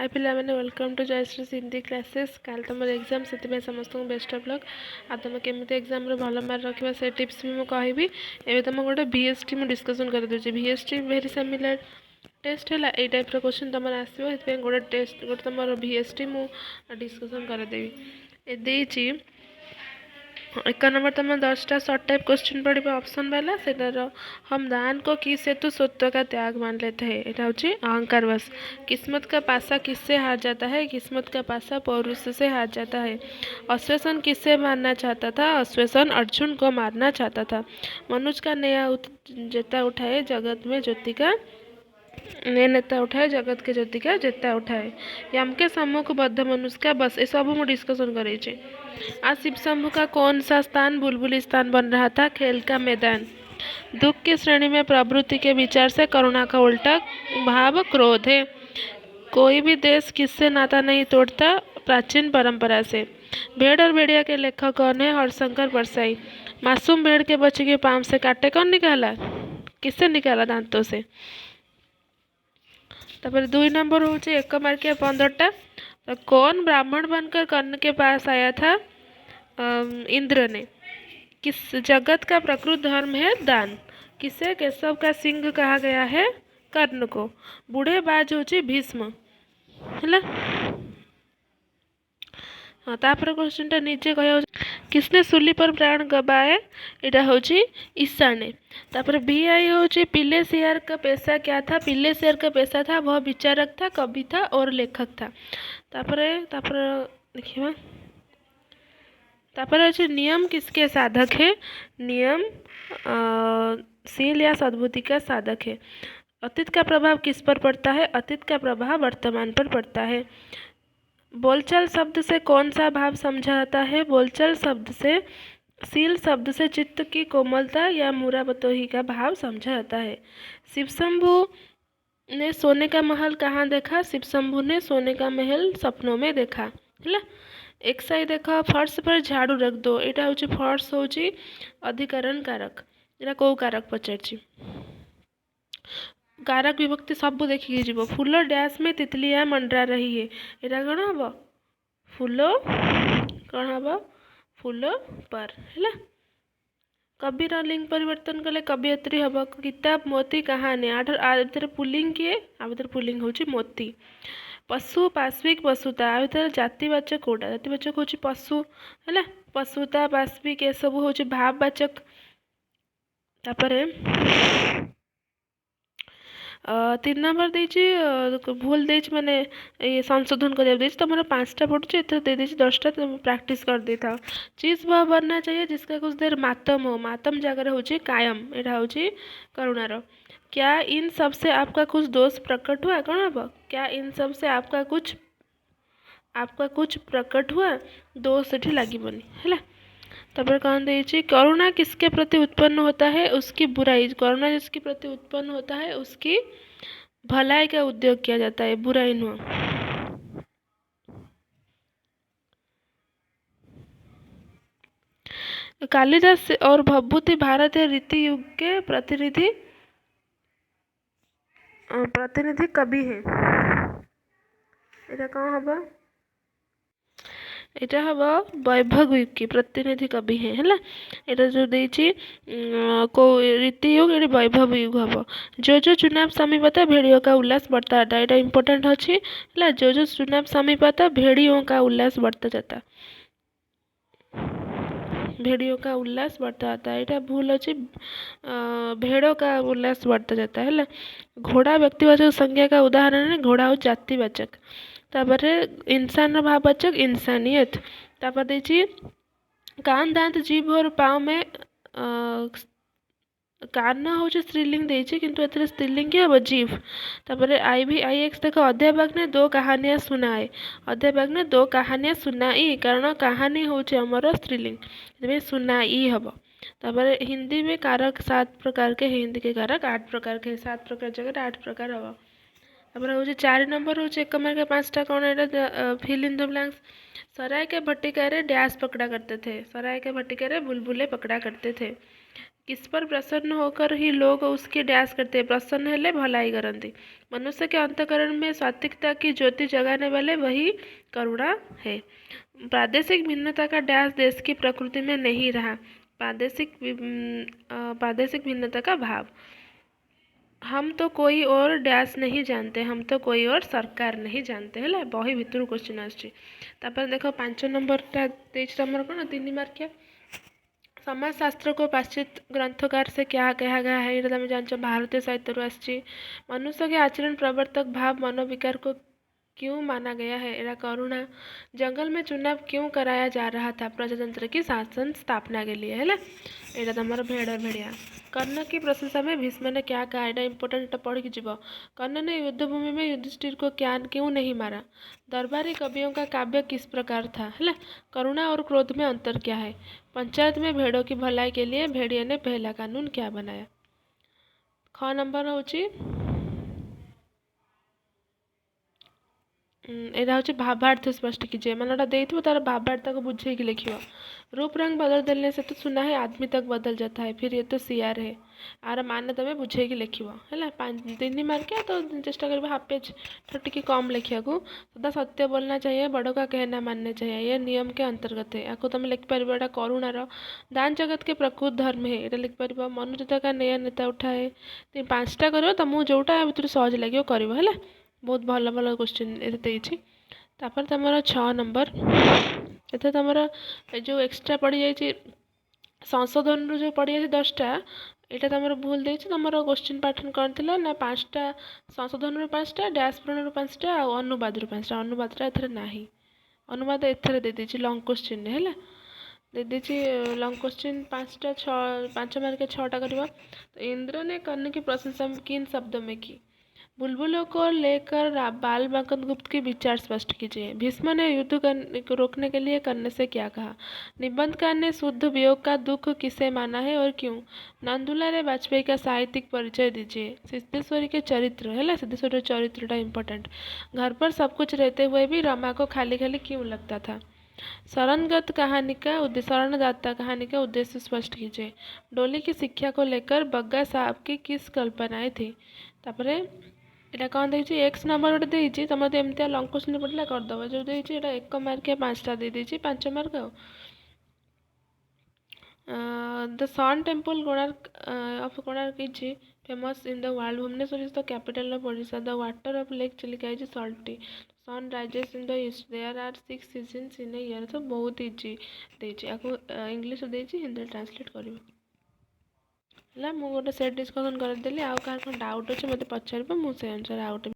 हाय पिला मैंने welcome to Jayashree Hindi classes. काल तुम एग्जाम से समस्त बेस्ट ऑफ लक। आ तुम केमी एग्जाम भल मार्क रखा से टिप्स भी मुझे एवं तुम गोटे VST मुझे डिस्कसन कर दूसरी। VST वेरी सिमिलर टेस्ट है यही टाइप क्वेश्चन तुम आसो गोटे टेस्ट गोटे तुम VST मुझे डिस्कसन करदेवी। एक नंबर तुम 10टा शॉर्ट टाइप क्वेश्चन पढ़ ऑप्शन वाला से हम दान को किस हेतु सत्व का त्याग मान लेते हैं। यहाँ हूँ अहंकार वश। किस्मत का पासा किससे हार जाता है? किस्मत का पासा पौरुष से हार जाता है। अश्वेसन किससे मारना चाहता था? अश्वेसन अर्जुन को मारना चाहता था। मनुज का नया जेता उठाए जगत में ज्योति का ने नेता उठाए जगत के ज्योति का जेता उठाए। यम के सम्मुख बद्ध मनुष्य का बस ये सब मुझे डिस्कसन करे। आज शिव शंभु का कौन सा स्थान बुलबुल स्थान बन रहा था? खेल का मैदान। दुख की श्रेणी में प्रवृत्ति के विचार से करुणा का उल्टा भाव क्रोध है। कोई भी देश किससे नाता नहीं तोड़ता? प्राचीन परंपरा से। भेड़ और भेड़िया के लेखक कौन है? हरशंकर परसाई। मासूम भेड़ के बच्चे के पाँव से काटे कौन निकाला? किससे निकाला? दांतों से। तापर 2 नंबर हूँ 1 मार्किया 15टा। तो कौन ब्राह्मण बनकर कर्ण के पास आया था? इंद्र ने। किस जगत का प्रकृत धर्म है? दान। किसे केशव का सिंह कहा गया है? कर्ण को। बूढ़े बाज हूँ भीष्म है। हाँ तापर क्वेश्चन नीचे कह किसने सूली पर प्राण गवाए? यहाँ हूँ ईशा ने। तापर BI हूँ पिले सियार का पेशा क्या था? पिले सियार का पेशा था वह विचारक था, कवि था और लेखक था। तापर देखिए तापर अच्छे नियम किसके साधक है? नियम शील या सद्बुद्धि का साधक है। अतीत का प्रभाव किस पर पड़ता है? अतीत का प्रभाव वर्तमान पर पड़ता है। बोलचाल शब्द से कौन सा भाव समझा जाता है? बोलचाल शब्द से शील शब्द से चित्त की कोमलता या मुराबतोही का भाव समझा जाता है। शिव शंभु ने सोने का महल कहाँ देखा? शिव शंभु ने सोने का महल सपनों में देखा है। एक साइड देखा फर्श पर झाड़ू रख दो। यहाँ हूँ फर्श हूँ अधिकरण कारक। यहाँ कौ कारक पचार कारक विभक्ति सब देखिए जीव। फूल डैश में तितलिया मंडरा रही है। यहाँ कौन हम? फूल कौन हम? फूल पर है। कबीर लिंग परिवर्तन कले कवियत्री हम। किताब मोती कहानी आधर पुलिंग किए आधर पुलिंग हूँ मोती। पशु पाश्विक पशुता आ भर जातिवाचक कौटा? जातिवाचक हूँ पशु है। पशुता पाश्विक ये सब हूँ भाववाचक। तापर 3 नंबर भूल दे मैंने ये संशोधन कर तुम 5टा पढ़ुचे एथर दे 10टा तुम प्रैक्टिस कर दे था। चीज वह बनना चाहिए जिसका कुछ देर मातम हो। मातम जगह हूँ कायम। यहाँ हूँ करुणार। क्या इन सब से आपका कुछ दोष प्रकट हुआ? कौन हम? क्या इन सब से आपका कुछ प्रकट हुआ? दोष एठी लगभग है। तब कौन दे करुणा किसके प्रति उत्पन्न होता है? उसकी बुराई। करुणा जिसके प्रति उत्पन्न होता है उसकी भलाई का उद्योग किया जाता है, बुराई न। कालिदास और भभूति भारतीय रीति युग के प्रतिनिधि कवि है। यहाँ कौन हम? এটা হব বৈভব युग की प्रतिनिधि कवि है এটা जो देछि को रीति युग ये वैभव युग हम। जो चुनाव समीपता भेड़ियों का उल्लास बढ़ता जाता है। यहाँ इम्पोर्टेंट अच्छी है। जो चुनाव समीपता भेड़ियों का उल्लास बढ़ता जाता। भेड़ियों का उल्लास बढ़ता जाता है। यहाँ भूल अच्छी भेड़ों का उल्लास बढ़ता जाता है। घोड़ा व्यक्तिवाचक संज्ञा का उदाहरण है। घोड़ा हो जातिवाचक। तापर इंसान भाववाचक इंसानियत। तापर देखिए कान दांत जीभ और पाँव में कान हूँ स्त्रीलिंग देछि किंतु एथरे स्त्रीलिंग क्या हम? जीभ। तापर IX देख अध्यापक ने 2 कहानियाँ सुनाए। अध्यापक ने 2 कहानियाँ सुनाई कारण कहानी हूँ आमर स्त्रीलिंग सुनाई हम। तापर हिंदी में कारक 7 प्रकार के। हिंदी के कारक 8 प्रकार के। 7 प्रकार जगह 8 प्रकार हम। तापर हूँ 4 नंबर हूँ 1 मार्क 5टा कौन है? Fill in the blanks. सराय के भट्टिका रे डैश पकड़ा करते थे। सराय के भट्टिका रे बुलबुले पकड़ा करते थे। किस पर प्रसन्न होकर ही लोग उसकी डैश करते हैं, प्रसन्न हेले भलाई करती। मनुष्य के अंतःकरण में सात्विकता की ज्योति जगाने वाले वही करुणा है। प्रादेशिक भिन्नता का डैश देश की प्रकृति में नहीं रहा, प्रादेशिक भिन्नता का भाव। हम तो कोई और डैश नहीं जानते, हम तो कोई और सरकार नहीं जानते है बही भितर क्वेश्चन आसपर देख 5 नंबरटा तुम कौन 3 मार्किया समाजशास्त्र को पाश्चात्य ग्रंथकार से क्या कहा गया है, ये तुम जानते भारतीय साहित्य आसी। मनुष्य के आचरण प्रवर्तक भाव मनोविकार को क्यों माना गया है, एरा करुणा। जंगल में चुनाव क्यों कराया जा रहा था, प्रजातंत्र की शासन स्थापना के लिए है। एटा तुम भेड़ भेड़िया। कर्ण की प्रशंसा में भीष्म ने क्या कहा, एटा इंपोर्टेंट पढ़ के जीव। कर्ण ने युद्धभूमि में युधिष्ठिर को क्या क्यों नहीं मारा। दरबारी कवियों का काव्य किस प्रकार था है। करुणा और क्रोध में अंतर क्या है। पंचायत में भेड़ों की भलाई के लिए भेड़िया ने पहला कानून क्या बनाया। ख नंबर होची एटा हूँ भावार्थ स्पष्ट कीजिए मानटा देथिबो तार भावार्थ को बुझे कि लिखियो। रूप रंग बदल देने से तो सुना है आदमी तक बदल जाता है, फिर ये तो सियार है। आर मान तुम बुझे कि लिखियो है 3 मार्किया तो चेष्टा कर हाफ पेज टिके कम लिखा को। सदा सत्य बोलना चाहिए, बड़ों का कहना मानना चाहिए, ये नियम के अंतर्गत है। आपको तुम लिखिपर एटा करुणार दान जगत के प्रकृत धर्म है, ये लिखिपर। मनुष्यता का नया नेता उठाए। 5टा कर तुमको जोटा भर सहज लगे कर बहुत भल भल क्वेश्चन ये। तापर तुम 6 नंबर ये तुम जो एक्सट्रा पड़ जाए संशोधन रू जो पड़ जाए 10टा यहाँ तुम भूल देती। तुम क्वेश्चन पैटर्न कौन थी ना 5टा संशोधन रू 5टा डैशपूर्ण रू 5टा अनुवाद रू 5टा। अनुवादटा एथर ना अनुवाद एथर दे देती लंग क्वेश्चन है दे देती लंग क्वेश्चन 5टा 5 मार्क 6टा कर। इंद्र ने कर्ण की प्रशंसा किन शब्दों में की। बुलबुलों को लेकर बाल गुप्त के विचार स्पष्ट कीजिए। भीष्म ने युद्ध को रोकने के लिए कर्ण से क्या कहा। निबंधकार ने शुद्ध वियोग का दुख किसे माना है और क्यों। नंदुलारे वाजपेयी का साहित्यिक परिचय दीजिए। सिद्धेश्वरी के चरित्र है सिद्धेश्वरी चरित्रटा इम्पोर्टेंट। घर पर सब कुछ रहते हुए भी रमा को खाली खाली क्यों लगता था। शरणदाता कहानी का उद्देश्य स्पष्ट कीजिए। डोली की शिक्षा को लेकर बग्गा साहब की किस कल्पनाएं थी। तापरे एटा कौन देखिए एक्स नंबर गोटे देती तुम तो एमती लंग क्वेश्चन पड़ा करदेव जो देखिए 1 मार्क 5टा दे देती 5 mark. The sun temple Konark of Konark is famous in the world. Bhubaneswar is the capital of Odisha. The water of lake Chilika is salty. Sun rises in the east. There are 6 seasons in a year. तो बहुत easy देती आपको English देती Hindi translate कर मुझे गोटे set discussion करदेली। आउ कहाँ डाउट अच्छे मत पचार मुझे अनुसार आउट